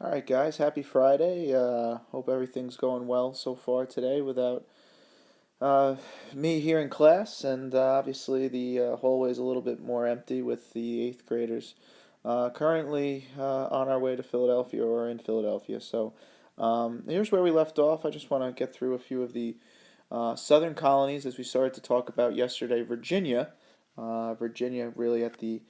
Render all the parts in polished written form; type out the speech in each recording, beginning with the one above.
All right, guys. Happy Friday. Hope everything's going well so far today without uh, me here in class, and obviously the hallway's a little bit more empty with the eighth graders currently on our way to Philadelphia or in Philadelphia. So here's where we left off. I just want to get through a few of the southern colonies as we started to talk about yesterday. Virginia really at the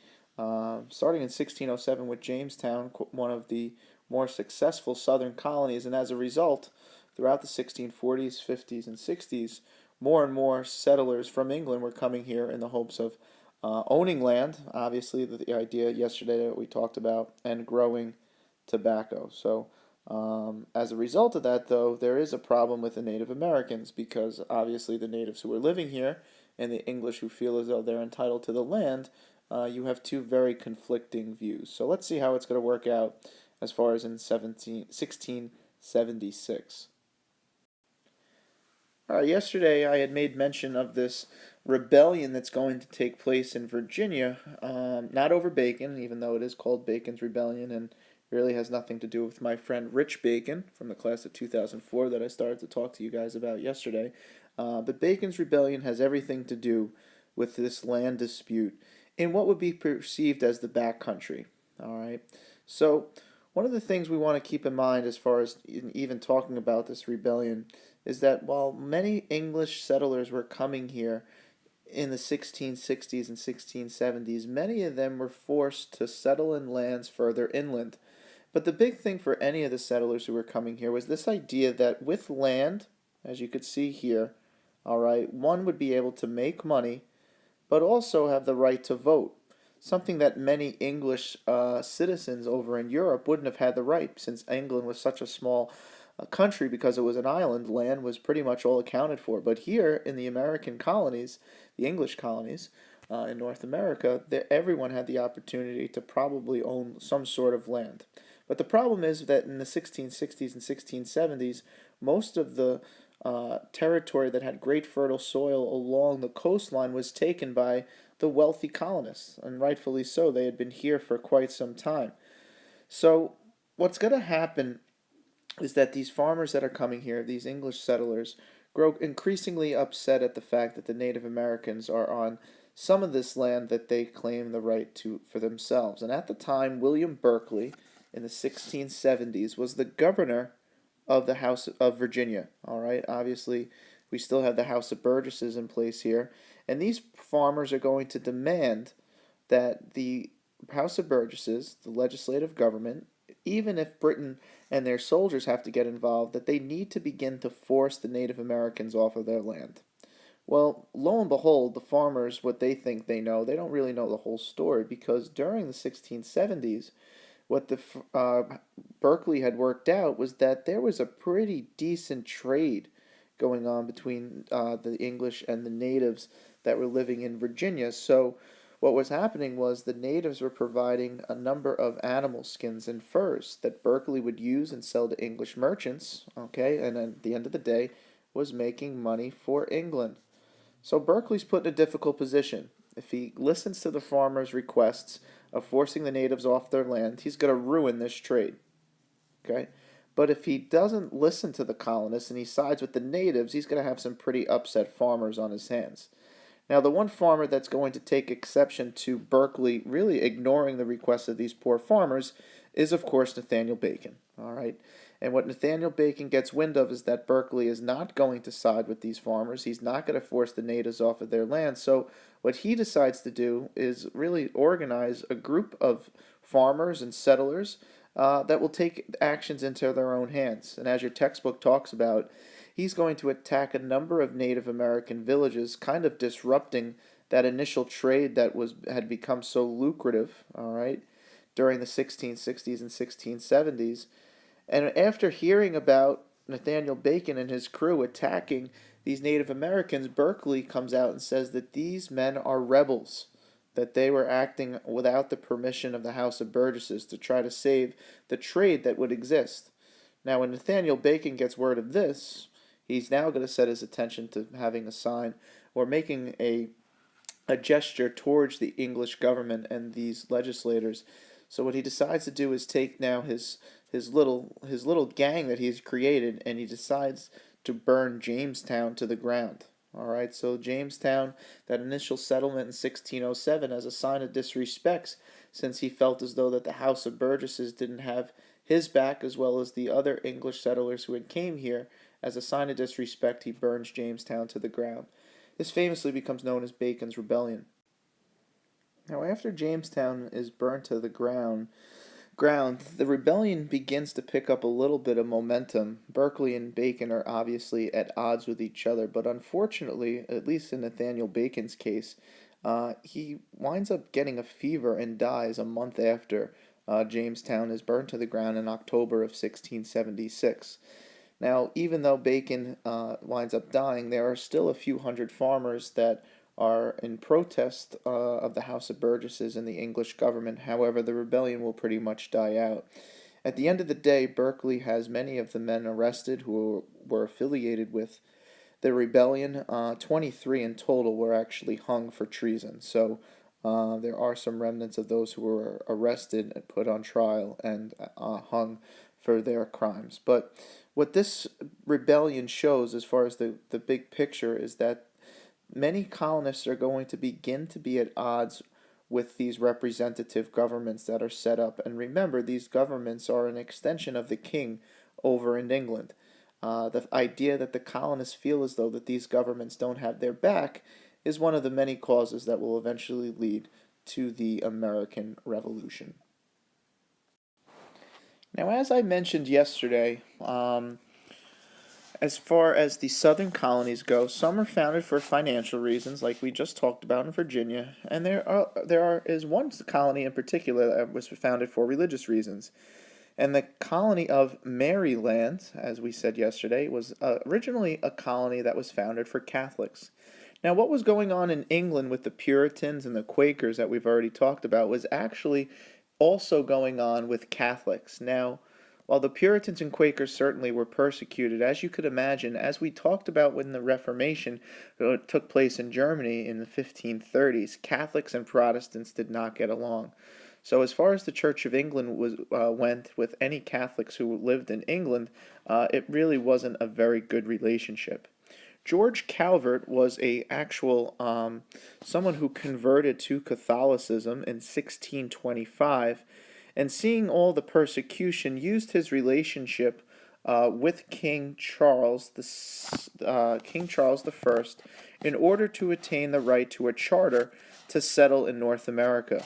starting in 1607 with Jamestown, one of the more successful southern colonies, and as a result, throughout the 1640s, 50s, and 60s, more and more settlers from England were coming here in the hopes of owning land, obviously, the idea yesterday that we talked about, and growing tobacco. So, as a result of that, though, there is a problem with the Native Americans because obviously the natives who are living here and the English who feel as though they're entitled to the land, you have two very conflicting views. So let's see how it's going to work out as far as in 1676. All right, yesterday I had made mention of this rebellion that's going to take place in Virginia, not over Bacon, even though it is called Bacon's Rebellion and really has nothing to do with my friend Rich Bacon from the class of 2004 that I started to talk to you guys about yesterday. But Bacon's Rebellion has everything to do with this land dispute in what would be perceived as the back country. All right, so one of the things we want to keep in mind as far as even talking about this rebellion is that while many English settlers were coming here in the 1660s and 1670s, many of them were forced to settle in lands further inland. But the big thing for any of the settlers who were coming here was this idea that with land, as you could see here, all right, one would be able to make money, but also have the right to vote. Something that many English citizens over in Europe wouldn't have had the right, since England was such a small country because it was an island. Land was pretty much all accounted for. But here in the American colonies, the English colonies in North America, everyone had the opportunity to probably own some sort of land. But the problem is that in the 1660s and 1670s, most of the territory that had great fertile soil along the coastline was taken by the wealthy colonists, and rightfully so. They had been here for quite some time. So, what's going to happen is that these farmers that are coming here, these English settlers, grow increasingly upset at the fact that the Native Americans are on some of this land that they claim the right to for themselves. And at the time, William Berkeley in the 1670s was the governor of the House of Virginia. All right, obviously, we still have the House of Burgesses in place here, and these farmers are going to demand that the House of Burgesses, the legislative government, even if Britain and their soldiers have to get involved, that they need to begin to force the Native Americans off of their land. Well, lo and behold, the farmers, what they think they know, they don't really know the whole story because during the 1670s, what the Berkeley had worked out was that there was a pretty decent trade going on between the English and the natives that were living in Virginia. So what was happening was the natives were providing a number of animal skins and furs that Berkeley would use and sell to English merchants, okay, and at the end of the day was making money for England. So Berkeley's put in a difficult position. If he listens to the farmers' requests of forcing the natives off their land, he's going to ruin this trade. Okay? But if he doesn't listen to the colonists and he sides with the natives, he's going to have some pretty upset farmers on his hands. Now, the one farmer that's going to take exception to Berkeley really ignoring the requests of these poor farmers is, of course, Nathaniel Bacon. All right. And what Nathaniel Bacon gets wind of is that Berkeley is not going to side with these farmers. He's not going to force the natives off of their land. So, what he decides to do is really organize a group of farmers and settlers that will take actions into their own hands. And as your textbook talks about, he's going to attack a number of Native American villages, kind of disrupting that initial trade that had become so lucrative, all right, during the 1660s and 1670s. And after hearing about Nathaniel Bacon and his crew attacking these Native Americans, Berkeley comes out and says that these men are rebels, that they were acting without the permission of the House of Burgesses to try to save the trade that would exist. Now, when Nathaniel Bacon gets word of this, he's now going to set his attention to having a sign or making a gesture towards the English government and these legislators. So what he decides to do is take now his little gang that he's created, and he decides to burn Jamestown to the ground. All right, so Jamestown, that initial settlement in 1607, as a sign of disrespect, since he felt as though that the House of Burgesses didn't have his back as well as the other English settlers who had came here. As a sign of disrespect, he burns Jamestown to the ground. This famously becomes known as Bacon's Rebellion. Now, after Jamestown is burnt to the ground, the rebellion begins to pick up a little bit of momentum. Berkeley and Bacon are obviously at odds with each other, but unfortunately, at least in Nathaniel Bacon's case, he winds up getting a fever and dies a month after Jamestown is burned to the ground in October of 1676. Now, even though Bacon winds up dying, there are still a few hundred farmers that are in protest of the House of Burgesses and the English government. However, the rebellion will pretty much die out. At the end of the day, Berkeley has many of the men arrested who were affiliated with the rebellion. 23 in total were actually hung for treason. So there are some remnants of those who were arrested and put on trial and hung for their crimes. But what this rebellion shows, as far as the big picture, is that many colonists are going to begin to be at odds with these representative governments that are set up. And remember, these governments are an extension of the king over in England. The idea that the colonists feel as though that these governments don't have their back is one of the many causes that will eventually lead to the American Revolution. Now, as I mentioned yesterday, as far as the southern colonies go, some are founded for financial reasons, like we just talked about in Virginia, and there is one colony in particular that was founded for religious reasons. And the colony of Maryland, as we said yesterday, was originally a colony that was founded for Catholics. Now, what was going on in England with the Puritans and the Quakers that we've already talked about was actually also going on with Catholics. Now, while the Puritans and Quakers certainly were persecuted, as you could imagine, as we talked about when the Reformation took place in Germany in the 1530s, Catholics and Protestants did not get along. So as far as the Church of England went with any Catholics who lived in England, it really wasn't a very good relationship. George Calvert was a actual someone who converted to Catholicism in 1625, and seeing all the persecution, used his relationship with King Charles I in order to attain the right to a charter to settle in North America.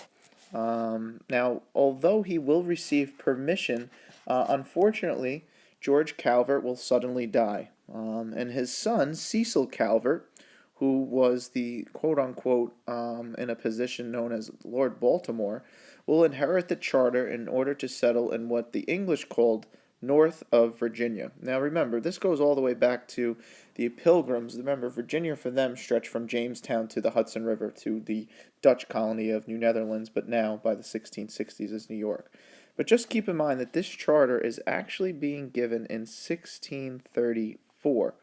Now, although he will receive permission, unfortunately, George Calvert will suddenly die. And his son, Cecil Calvert, who was the quote-unquote in a position known as Lord Baltimore, will inherit the charter in order to settle in what the English called north of Virginia. Now remember, this goes all the way back to the Pilgrims. Remember, Virginia for them stretched from Jamestown to the Hudson River to the Dutch colony of New Netherlands, but now by the 1660s is New York. But just keep in mind that this charter is actually being given in 1634.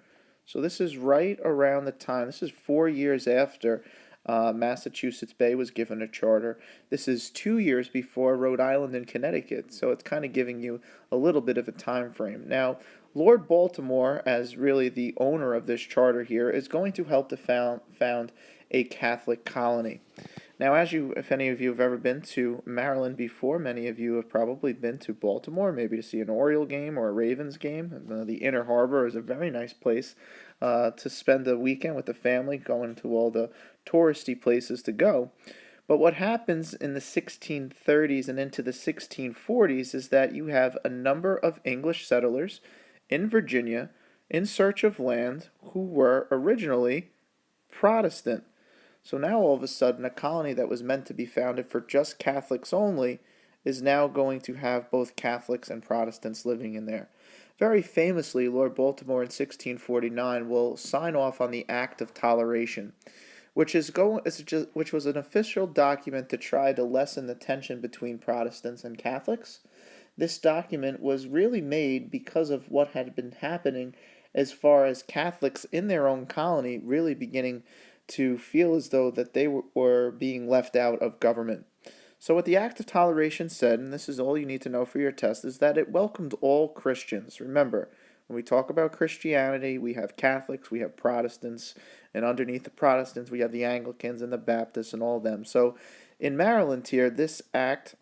So this is right around the time, this is 4 years after Massachusetts Bay was given a charter. This is 2 years before Rhode Island and Connecticut, so it's kind of giving you a little bit of a time frame. Now, Lord Baltimore, as really the owner of this charter here, is going to help to found a Catholic colony. Now, if any of you have ever been to Maryland before, many of you have probably been to Baltimore, maybe to see an Oriole game or a Ravens game. The Inner Harbor is a very nice place to spend a weekend with the family, going to all the touristy places to go. But what happens in the 1630s and into the 1640s is that you have a number of English settlers in Virginia in search of land who were originally Protestant. So now all of a sudden, a colony that was meant to be founded for just Catholics only is now going to have both Catholics and Protestants living in there. Very famously, Lord Baltimore in 1649 will sign off on the Act of Toleration, which was an official document to try to lessen the tension between Protestants and Catholics. This document was really made because of what had been happening as far as Catholics in their own colony really beginning to feel as though that they were being left out of government. So, what the Act of Toleration said, and this is all you need to know for your test, is that it welcomed all Christians. Remember, when we talk about Christianity, we have Catholics, we have Protestants, and underneath the Protestants, we have the Anglicans and the Baptists and all of them. So, in Maryland here, this act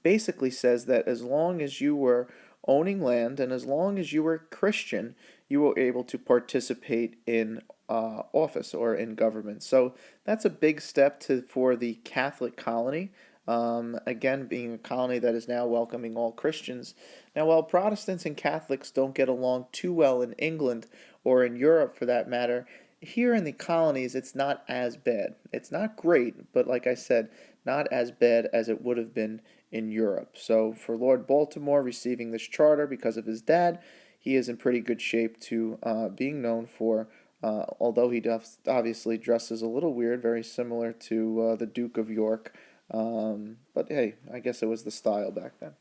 basically says that as long as you were owning land and as long as you were Christian, you were able to participate in office or in government. So that's a big step for the Catholic colony. Again, being a colony that is now welcoming all Christians. Now, while Protestants and Catholics don't get along too well in England or in Europe for that matter, here in the colonies it's not as bad. It's not great, but like I said, not as bad as it would have been in Europe. So for Lord Baltimore receiving this charter because of his dad, he is in pretty good shape to being known for, although he obviously dresses a little weird, very similar to the Duke of York. But hey, I guess it was the style back then.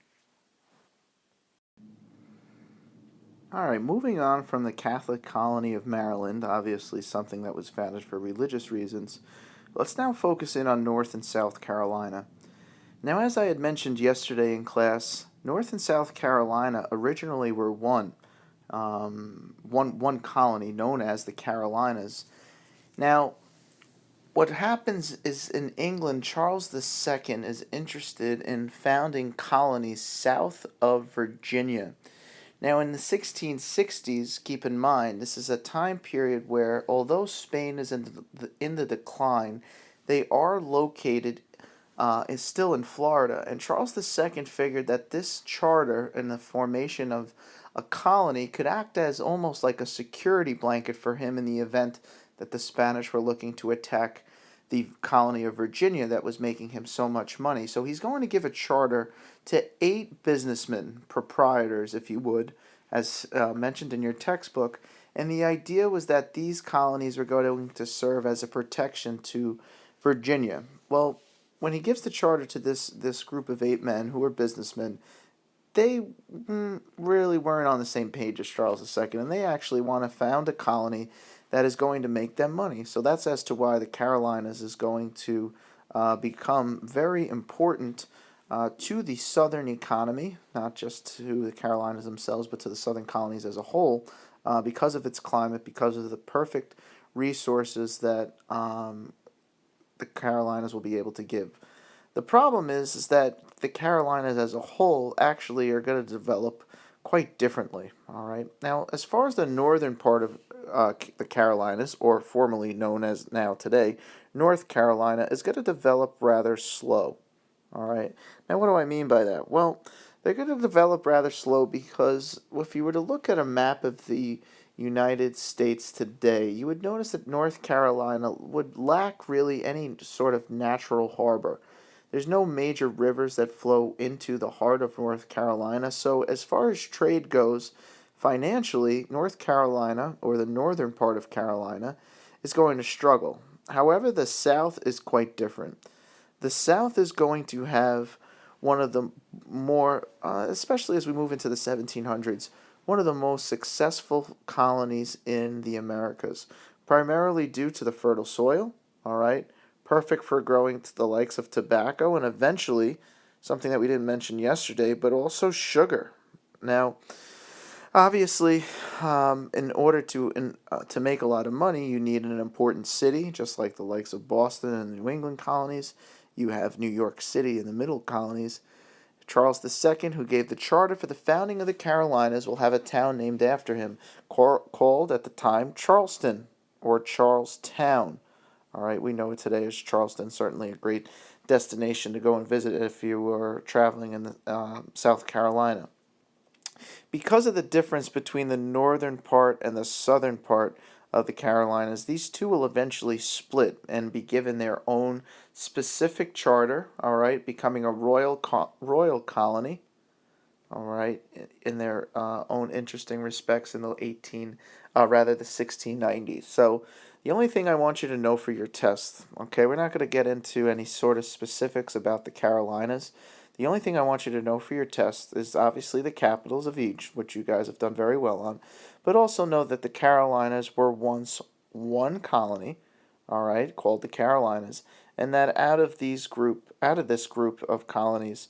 All right, moving on from the Catholic colony of Maryland, obviously something that was founded for religious reasons, let's now focus in on North and South Carolina. Now, as I had mentioned yesterday in class, North and South Carolina originally were one colony known as the Carolinas. Now, what happens is in England, Charles II is interested in founding colonies south of Virginia. Now, in the 1660s, keep in mind, this is a time period where, although Spain is in the decline, they are located is still in Florida. And Charles II figured that this charter and the formation of a colony could act as almost like a security blanket for him in the event that the Spanish were looking to attack the colony of Virginia that was making him so much money. So he's going to give a charter to 8 businessmen, proprietors, if you would, as mentioned in your textbook. And the idea was that these colonies were going to serve as a protection to Virginia. Well, when he gives the charter to this group of 8 men who were businessmen, they really weren't on the same page as Charles II, and they actually want to found a colony that is going to make them money. So that's as to why the Carolinas is going to become very important to the southern economy, not just to the Carolinas themselves, but to the southern colonies as a whole, because of its climate, because of the perfect resources that the Carolinas will be able to give. The problem is that the Carolinas as a whole actually are going to develop quite differently. All right. Now, as far as the northern part of the Carolinas, or formerly known as now today, North Carolina, is going to develop rather slow. All right. Now, what do I mean by that? Well, they're going to develop rather slow because if you were to look at a map of the United States today, you would notice that North Carolina would lack really any sort of natural harbor. There's no major rivers that flow into the heart of North Carolina, so as far as trade goes, financially, North Carolina, or the northern part of Carolina, is going to struggle. However, the South is quite different. The South is going to have one of the more, especially as we move into the 1700s, one of the most successful colonies in the Americas, primarily due to the fertile soil, all right, perfect for growing to the likes of tobacco and eventually, something that we didn't mention yesterday, but also sugar. Now, obviously, in order to make a lot of money, you need an important city, just like the likes of Boston and the New England colonies. You have New York City in the middle colonies. Charles II, who gave the charter for the founding of the Carolinas, will have a town named after him, called at the time Charleston, or Charlestown. All right, we know it today as Charleston, certainly a great destination to go and visit if you were traveling in South Carolina. Because of the difference between the northern part and the southern part of the Carolinas, these two will eventually split and be given their own specific charter, all right, becoming a royal colony, all right, in their own interesting respects in the the 1690s. So the only thing I want you to know for your test, okay, we're not going to get into any sort of specifics about the Carolinas. The only thing I want you to know for your test is obviously the capitals of each, which you guys have done very well on, but also know that the Carolinas were once one colony, all right, called the Carolinas, and that out of this group of colonies,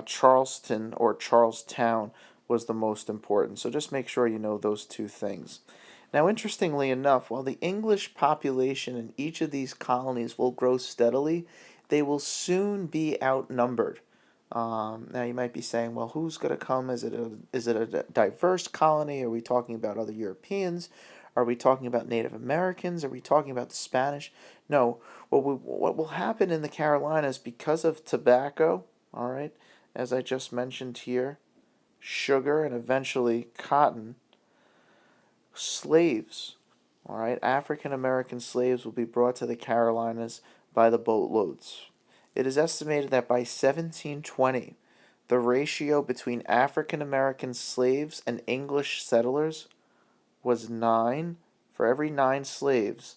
Charleston or Charlestown was the most important. So just make sure you know those two things. Now, interestingly enough, while the English population in each of these colonies will grow steadily, they will soon be outnumbered. Now you might be saying, well, who's going to come? Is it a diverse colony? Are we talking about other Europeans? Are we talking about Native Americans? Are we talking about the Spanish? No. What will happen in the Carolinas because of tobacco, all right, as I just mentioned here, sugar, and eventually cotton, slaves, all right, African American slaves will be brought to the Carolinas by the boatloads. It is estimated that by 1720, the ratio between African American slaves and English settlers was 9. For every 9 slaves,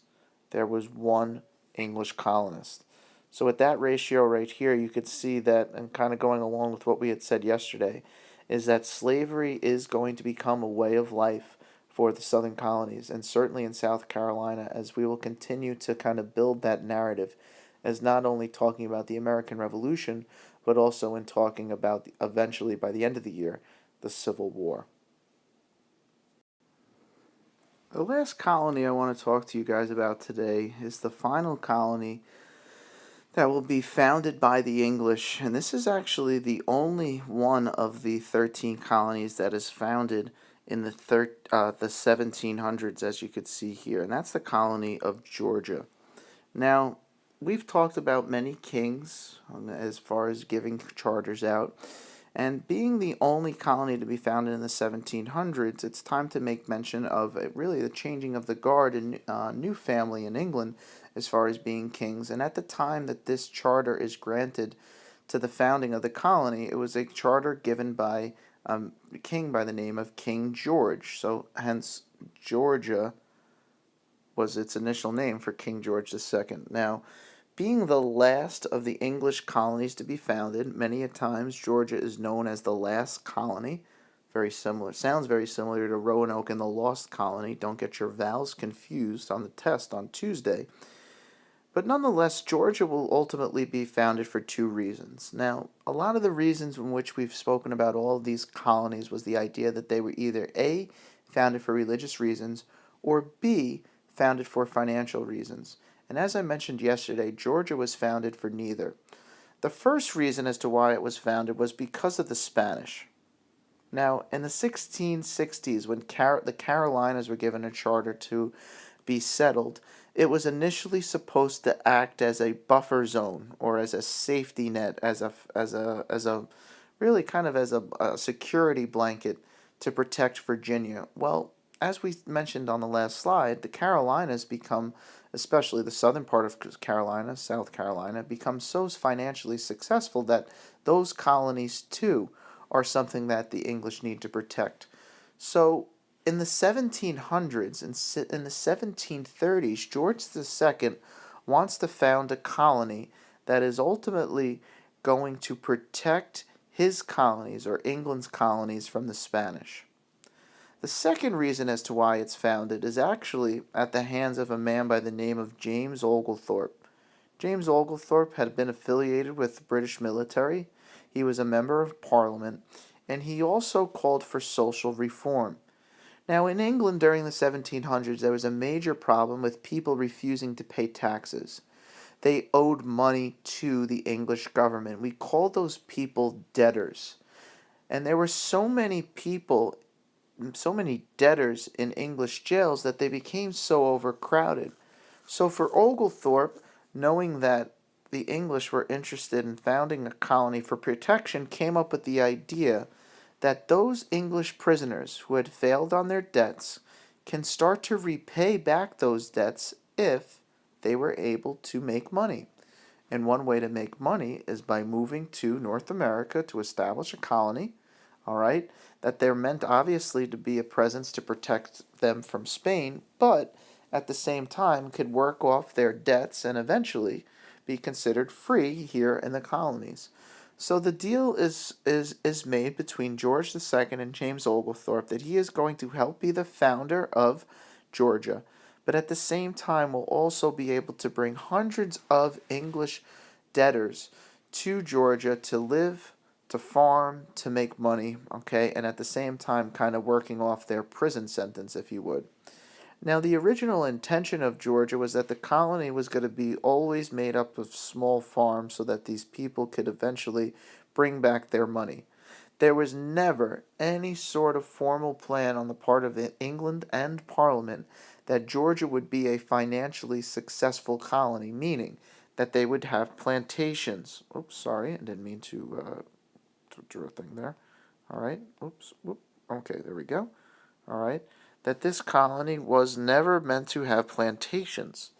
there was 1 English colonist. So with that ratio right here, you could see that, and kind of going along with what we had said yesterday, is that slavery is going to become a way of life for the southern colonies, and certainly in South Carolina, as we will continue to kind of build that narrative as not only talking about the American Revolution, but also in talking about, eventually, by the end of the year, the Civil War. The last colony I want to talk to you guys about today is the final colony that will be founded by the English, and this is actually the only one of the 13 colonies that is founded in the 1700s, as you could see here, and that's the colony of Georgia. Now, we've talked about many kings as far as giving charters out, and being the only colony to be founded in the 1700s, it's time to make mention of really the changing of the guard and new family in England as far as being kings. And at the time that this charter is granted to the founding of the colony, it was a charter given by a king by the name of King George. So hence Georgia was its initial name for King George II. Now, being the last of the English colonies to be founded, many a times Georgia is known as the last colony. Very similar. Sounds very similar to Roanoke and the Lost Colony. Don't get your vowels confused on the test on Tuesday. But nonetheless, Georgia will ultimately be founded for 2 reasons. Now, a lot of the reasons in which we've spoken about all of these colonies was the idea that they were either A, founded for religious reasons, or B, founded for financial reasons. And as I mentioned yesterday, Georgia was founded for neither. The first reason as to why it was founded was because of the Spanish. Now, in the 1660s, when the Carolinas were given a charter to be settled, it was initially supposed to act as a buffer zone or as a safety net, as a really kind of as a security blanket to protect Virginia. Well, as we mentioned on the last slide, the Carolinas become, especially the southern part of Carolina, South Carolina, become so financially successful that those colonies too are something that the English need to protect. So in the 1700s and in the 1730s, George II wants to found a colony that is ultimately going to protect his colonies or England's colonies from the Spanish. The second reason as to why it's founded is actually at the hands of a man by the name of James Oglethorpe. James Oglethorpe had been affiliated with the British military, he was a member of Parliament, and he also called for social reform. Now, in England during the 1700s, there was a major problem with people refusing to pay taxes. They owed money to the English government. We called those people debtors. And there were so many people, so many debtors in English jails that they became so overcrowded. So for Oglethorpe, knowing that the English were interested in founding a colony for protection, came up with the idea that those English prisoners who had failed on their debts can start to repay back those debts if they were able to make money. And one way to make money is by moving to North America to establish a colony, all right, that they're meant obviously to be a presence to protect them from Spain, but at the same time could work off their debts and eventually be considered free here in the colonies. So the deal is made between George II and James Oglethorpe that he is going to help be the founder of Georgia. but at the same time will also be able to bring hundreds of English debtors to Georgia to live, to farm, to make money, okay, and at the same time kind of working off their prison sentence, if you would. Now, the original intention of Georgia was that the colony was going to be always made up of small farms so that these people could eventually bring back their money. There was never any sort of formal plan on the part of England and Parliament that Georgia would be a financially successful colony, meaning that they would have plantations. Oops, sorry, I didn't mean to draw a thing there. All right, oops, whoop. Okay, there we go. All right, that this colony was never meant to have plantations,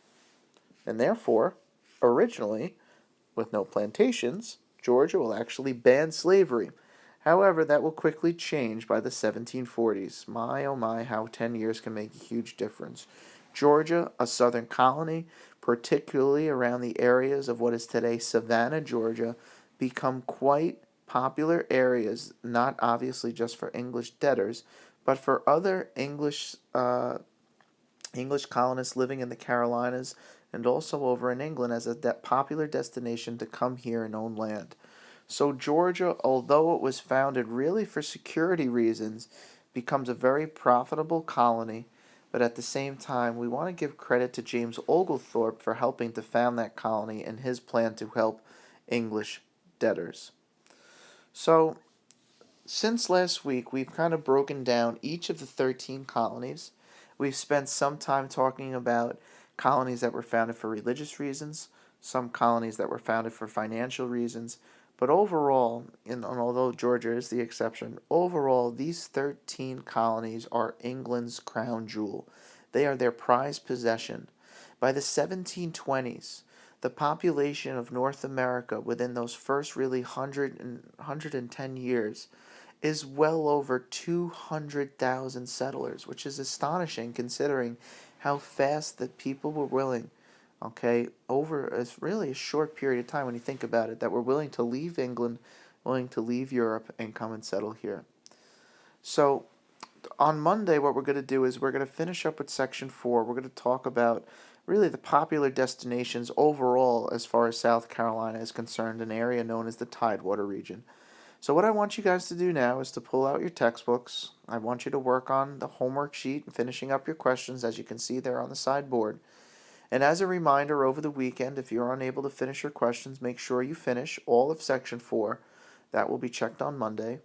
and therefore, originally, with no plantations, Georgia will actually ban slavery. However, that will quickly change by the 1740s. My oh my, how 10 years can make a huge difference. Georgia, a southern colony, particularly around the areas of what is today Savannah, Georgia, become quite popular areas, not obviously just for English debtors, but for other English colonists living in the Carolinas and also over in England as a popular destination to come here and own land. So Georgia, although it was founded really for security reasons, becomes a very profitable colony. But at the same time, we want to give credit to James Oglethorpe for helping to found that colony and his plan to help English debtors. So, since last week, we've kind of broken down each of the 13 colonies. We've spent some time talking about colonies that were founded for religious reasons, some colonies that were founded for financial reasons, but overall, and although Georgia is the exception, overall, these 13 colonies are England's crown jewel. They are their prized possession. By the 1720s, the population of North America within those first really 110 years is well over 200,000 settlers, which is astonishing considering how fast that people were willing, okay, over really a short period of time when you think about it, that were willing to leave England, willing to leave Europe and come and settle here. So on Monday, what we're going to do is we're going to finish up with Section 4. We're going to talk about really the popular destinations overall as far as South Carolina is concerned, an area known as the Tidewater region. So what I want you guys to do now is to pull out your textbooks. I want you to work on the homework sheet and finishing up your questions, as you can see there on the sideboard. And as a reminder, over the weekend, if you're unable to finish your questions, make sure you finish all of Section 4. That will be checked on Monday.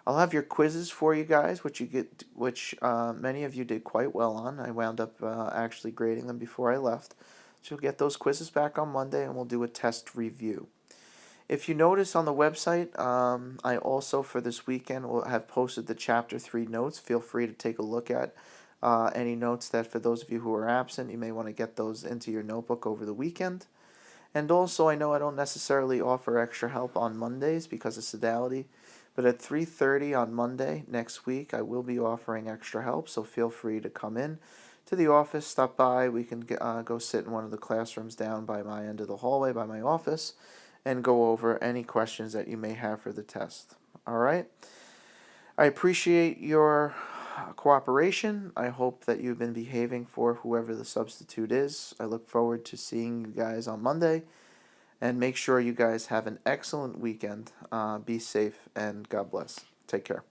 I'll have your quizzes for you guys, which many of you did quite well on. I wound up actually grading them before I left. So you'll get those quizzes back on Monday, and we'll do a test review. If you notice on the website, I also for this weekend will have posted the Chapter 3 notes. Feel free to take a look at any notes that for those of you who are absent, you may want to get those into your notebook over the weekend. And also, I know I don't necessarily offer extra help on Mondays because of Sodality, but at 3:30 on Monday next week, I will be offering extra help, so feel free to come in to the office, stop by. We can go sit in one of the classrooms down by my end of the hallway by my office and go over any questions that you may have for the test. All right? I appreciate your cooperation. I hope that you've been behaving for whoever the substitute is. I look forward to seeing you guys on Monday. And make sure you guys have an excellent weekend. Be safe and God bless. Take care.